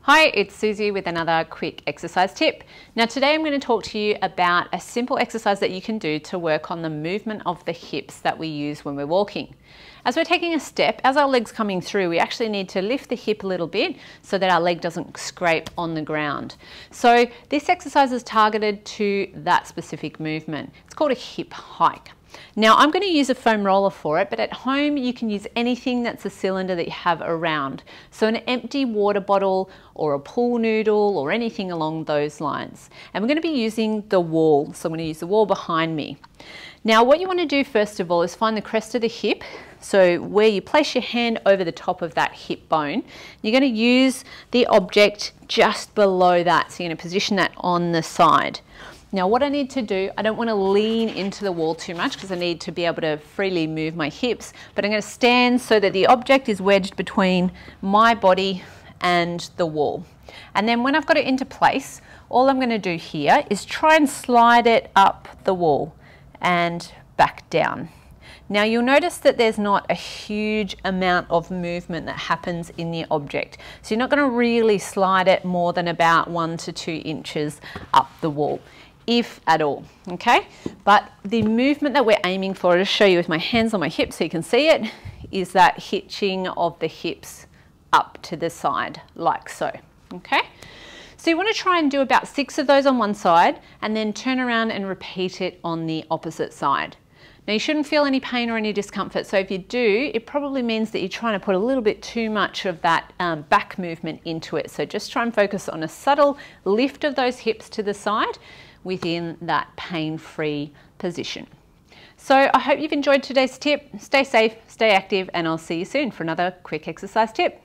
Hi, it's Susie with another quick exercise tip. Now today I'm going to talk to you about a simple exercise that you can do to work on the movement of the hips that we use when we're walking. As we're taking a step, as our leg's coming through, we actually need to lift the hip a little bit so that our leg doesn't scrape on the ground. So this exercise is targeted to that specific movement. It's called a hip hike. Now I'm going to use a foam roller for it, but at home you can use anything that's a cylinder that you have around. So an empty water bottle or a pool noodle or anything along those lines. And we're going to be using the wall. So I'm going to use the wall behind me. Now what you want to do first of all is find the crest of the hip. So where you place your hand over the top of that hip bone, you're going to use the object just below that. So you're going to position that on the side. Now what I need to do, I don't want to lean into the wall too much because I need to be able to freely move my hips, but I'm going to stand so that the object is wedged between my body and the wall. And then when I've got it into place, all I'm going to do here is try and slide it up the wall and back down. Now you'll notice that there's not a huge amount of movement that happens in the object. So you're not going to really slide it more than about 1 to 2 inches up the wall, if at all, okay? But the movement that we're aiming for, I'll just show you with my hands on my hips so you can see it, is that hitching of the hips up to the side, like so, okay? So you want to try and do about 6 of those on one side and then turn around and repeat it on the opposite side. Now you shouldn't feel any pain or any discomfort, so if you do, it probably means that you're trying to put a little bit too much of that back movement into it. So just try and focus on a subtle lift of those hips to the side within that pain-free position. So I hope you've enjoyed today's tip. Stay safe, stay active, and I'll see you soon for another quick exercise tip.